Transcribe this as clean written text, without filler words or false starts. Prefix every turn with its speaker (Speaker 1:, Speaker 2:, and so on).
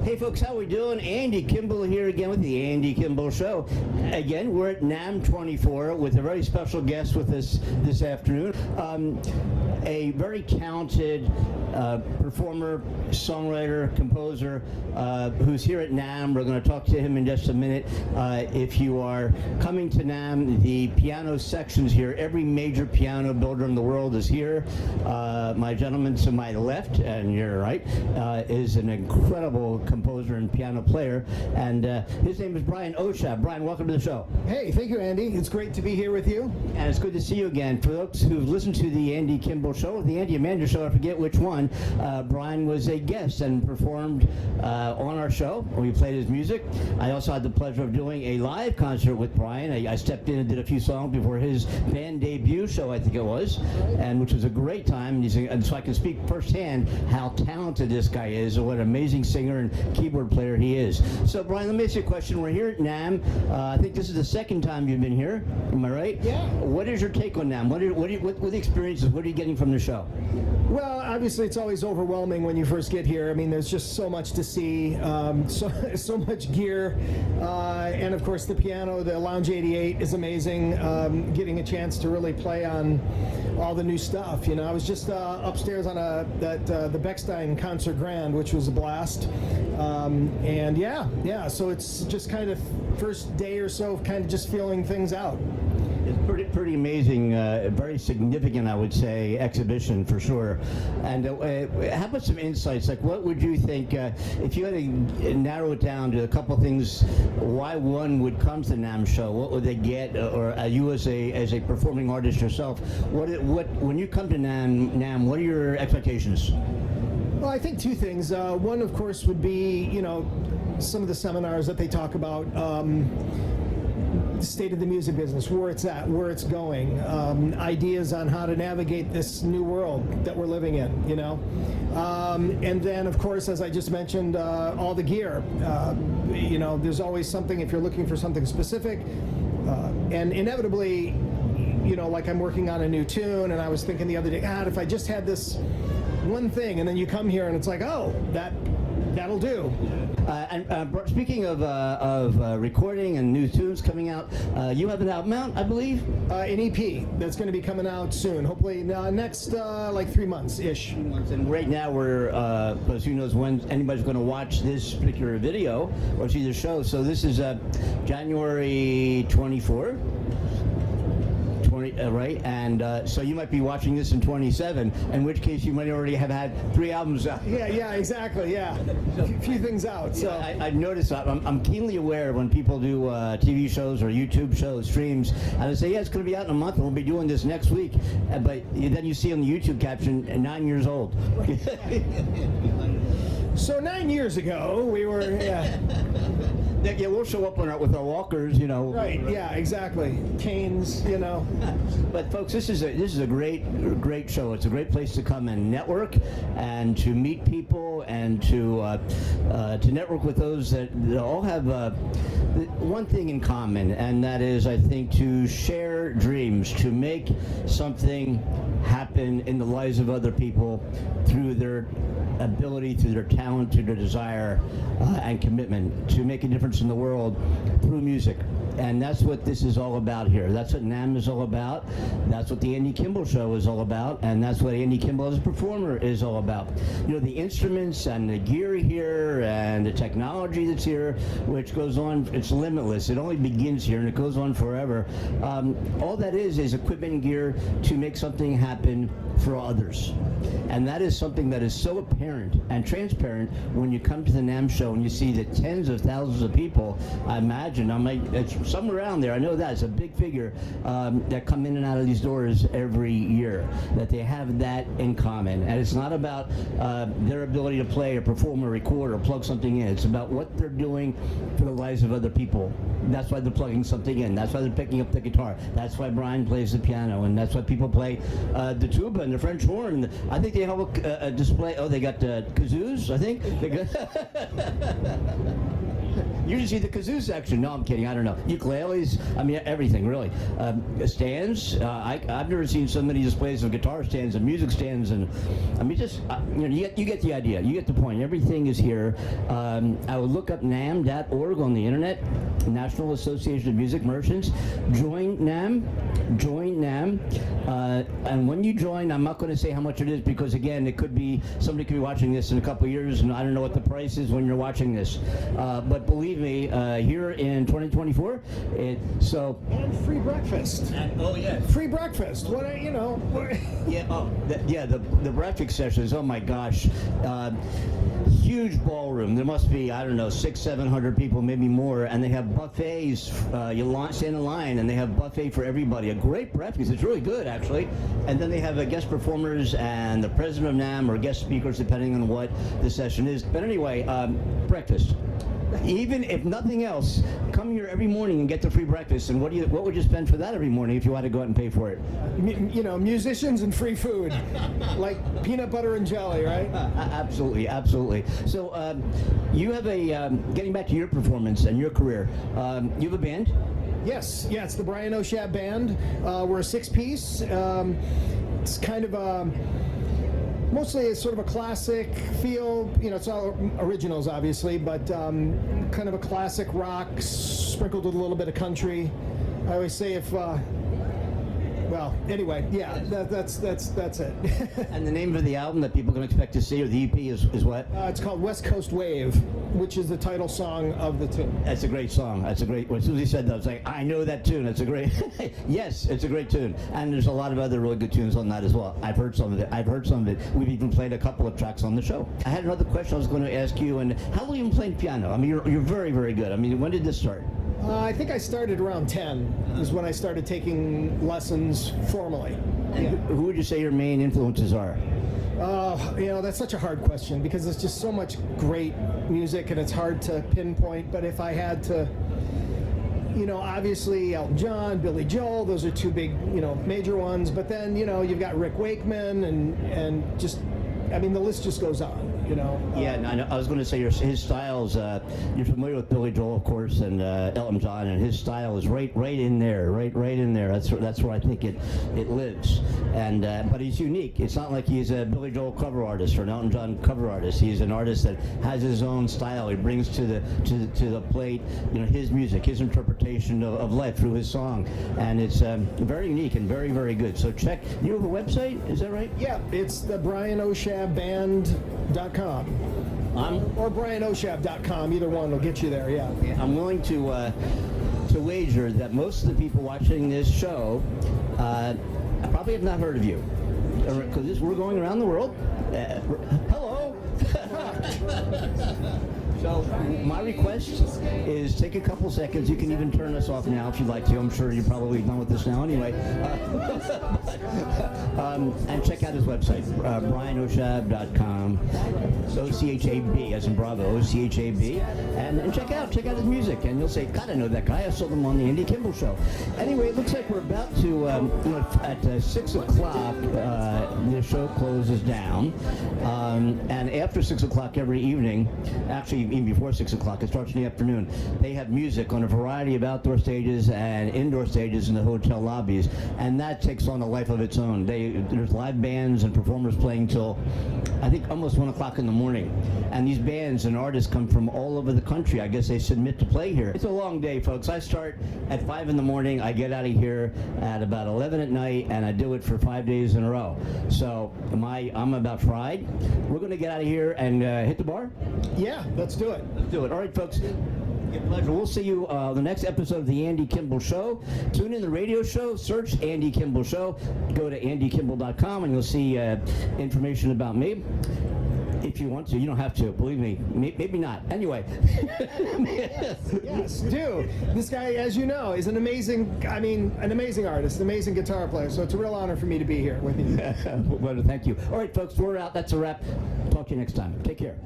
Speaker 1: Hey folks, how we doing? Andy Kimbel here again with the Andy Kimbel Show. Again, we're at NAMM 24 with a very special guest with us this afternoon. A very talented performer, songwriter, composer who's here at NAMM. We're going to talk to him in just a minute. If you are coming to NAMM, the piano section's here. Every major piano builder in the world is here. My gentleman to my left, and you're right, is an incredible composer and piano player, and his name is Brian Ochab. Brian, welcome to the show.
Speaker 2: Hey, thank you, Andy. It's great to be here with you.
Speaker 1: And it's good to see you again. For those who've listened to the Andy Kimbel Show, or the Andy Amanda Show, I forget which one, Brian was a guest and performed on our show. We played his music. I also had the pleasure of doing a live concert with Brian. I stepped in and did a few songs before his band debut show, I think it was, and which was a great time. And so I can speak firsthand how talented this guy is, and what an amazing singer and keyboard player he is. So Brian, let me ask you a question. We're here at NAMM. I think this is the second time you've been here. Am I right?
Speaker 2: Yeah.
Speaker 1: What is your take on NAMM? What are the experiences? What are you getting from the show?
Speaker 2: Well, obviously it's always overwhelming when you first get here. I mean, there's just so much to see, so much gear, and of course the piano, the Lounge 88 is amazing. Getting a chance to really play on all the new stuff. You know, I was just upstairs on the Bechstein Concert Grand, which was a blast. And yeah, so it's just kind of first day or so of kind of just feeling things out.
Speaker 1: It's pretty amazing, very significant, I would say, exhibition for sure. And how about some insights? Like, what would you think, if you had to narrow it down to a couple things, why one would come to the NAMM Show? What would they get? Or you as a performing artist yourself, when you come to NAMM, what are your expectations?
Speaker 2: Well, I think two things. One, of course, would be, you know, some of the seminars that they talk about, the state of the music business, where it's at, where it's going, ideas on how to navigate this new world that we're living in, you know. And then, of course, as I just mentioned, all the gear. You know, there's always something if you're looking for something specific. And inevitably, you know, like I'm working on a new tune, and I was thinking the other day, God, if I just had this one thing, and then you come here and it's like, oh, that'll do.
Speaker 1: Speaking of recording and new tunes coming out, you have an album out, I believe?
Speaker 2: An EP that's going to be coming out soon, hopefully next like 3 months-ish.
Speaker 1: And right now we're, because who knows when anybody's going to watch this particular video or see the show. So this is January 24. Right, and so you might be watching this in 27, in which case you might already have had 3 albums out.
Speaker 2: Yeah, exactly, yeah. A few things out. So
Speaker 1: I've noticed that. I'm keenly aware when people do TV shows or YouTube shows, streams, and I say, yeah, it's going to be out in a month, and we'll be doing this next week. But then you see on the YouTube caption, 9 years old.
Speaker 2: So 9 years ago, we were,
Speaker 1: Yeah, we'll show up with our walkers, you know.
Speaker 2: Right. Yeah. Exactly. Canes, you know.
Speaker 1: But folks, this is a great show. It's a great place to come and network, and to meet people, and to network with those that all have one thing in common, and that is, I think, to share dreams, to make something happen in the lives of other people through their ability, through their talent, through their desire and commitment to make a difference in the world through music. And that's what this is all about here. That's what NAMM is all about. That's what the Andy Kimbel Show is all about. And that's what Andy Kimbel as a performer is all about. You know, the instruments and the gear here and the technology that's here, which goes on, it's limitless. It only begins here and it goes on forever. All that is equipment and gear to make something happen for others. And that is something that is so apparent and transparent when you come to the NAMM Show and you see the tens of thousands of people. I imagine, it's somewhere around there, I know that, it's a big figure, that come in and out of these doors every year, that they have that in common. And it's not about their ability to play or perform or record or plug something in. It's about what they're doing for the lives of other people. That's why they're plugging something in. That's why they're picking up the guitar. That's why Brian plays the piano. And that's why people play the tuba and the French horn. I think they have a display. Oh, they got kazoos, I think. They got You see the kazoo section. No, I'm kidding. I don't know. Ukuleles. I mean, everything really. Stands. I've never seen so many displays of guitar stands and music stands, and I mean, just you get the idea. You get the point. Everything is here. I would look up NAMM.org on the internet. National Association of Music Merchants. Join NAMM. Join NAMM. And when you join, I'm not going to say how much it is because again, it could be somebody could be watching this in a couple of years, and I don't know what the price is when you're watching this. But believe me, here in 2024,
Speaker 2: and free breakfast.
Speaker 1: Oh yeah,
Speaker 2: free breakfast. What
Speaker 1: yeah. Oh, the breakfast sessions. Oh my gosh, huge ballroom. There must be, I don't know, 600-700 people, maybe more, and they have buffets. You stand in line, and they have buffet for everybody. A great breakfast. It's really good, actually. And then they have guest performers and the president of NAMM or guest speakers, depending on what the session is. But anyway, breakfast. Even if nothing else, come here every morning and get the free breakfast. And what would you spend for that every morning if you had to go out and pay for it?
Speaker 2: Musicians and free food, like peanut butter and jelly, right?
Speaker 1: Absolutely, absolutely. So you have getting back to your performance and your career, you have a band?
Speaker 2: Yes, it's the Brian Ochab Band. We're a 6-piece. It's kind of mostly it's sort of a classic feel. It's all originals, obviously, but kind of a classic rock sprinkled with a little bit of country. I always say anyway, yeah, that's it.
Speaker 1: And the name of the album that people can expect to see, or the EP, is what?
Speaker 2: It's called West Coast Wave, which is the title song of the tune.
Speaker 1: That's a great song. That's a great. As soon as he said that, I was like, I know that tune. It's a great. Yes, it's a great tune. And there's a lot of other really good tunes on that as well. I've heard some of it. We've even played a couple of tracks on the show. I had another question I was going to ask you. And how long have you been playing piano? I mean, you're very, very good. I mean, when did this start?
Speaker 2: I think I started around 10 is when I started taking lessons formally.
Speaker 1: And who would you say your main influences are?
Speaker 2: That's such a hard question because there's just so much great music and it's hard to pinpoint. But if I had to, obviously Elton John, Billy Joel, those are two big, major ones. But then, you've got Rick Wakeman and just, the list just goes on.
Speaker 1: Yeah, no, I was going to say his styles. You're familiar with Billy Joel, of course, and Elton John, and his style is right in there, right in there. That's where I think it lives. And but he's unique. It's not like he's a Billy Joel cover artist or an Elton John cover artist. He's an artist that has his own style. He brings to the plate, his music, his interpretation of life through his song, and it's very unique and very, very good. So check. You have a website? Is that right?
Speaker 2: Yeah, it's the BrianOchabBand.com. Or BrianOchab.com. Either one will get you there. Yeah.
Speaker 1: I'm willing to wager that most of the people watching this show probably have not heard of you, because we're going around the world. Hello. So my request is take a couple seconds. You can even turn us off now if you'd like to. I'm sure you're probably done with this now anyway. And check out his website, BrianOchab.com. OCHAB as in Bravo, OCHAB. And check out his music, and you'll say, God, I know that guy. I saw them on the Andy Kimbel Show. Anyway, it looks like we're about to, at 6 o'clock, the show closes down. And after 6 o'clock every evening, actually even before 6 o'clock, it starts in the afternoon, they have music on a variety of outdoor stages and indoor stages in the hotel lobbies, and that takes on a life of its own. There's live bands and performers playing till, I think, almost 1 o'clock in the morning. And these bands and artists come from all over the country. I guess they submit to play here. It's a long day, folks. I start at 5 in the morning. I get out of here at about 11 at night, and I do it for 5 days in a row. So I'm about fried. We're going to get out of here and hit the bar?
Speaker 2: Yeah, let's do it.
Speaker 1: Let's do it. All right, folks. Your pleasure. We'll see you the next episode of the Andy Kimbel Show. Tune in the radio show. Search Andy Kimbel Show. Go to andykimbel.com and you'll see information about me. If you want to, you don't have to. Believe me, maybe not. Anyway.
Speaker 2: Yes, do. This guy, as you know, is an amazing artist, an amazing guitar player. So it's a real honor for me to be here with you.
Speaker 1: Well, thank you. All right, folks, we're out. That's a wrap. Talk to you next time. Take care.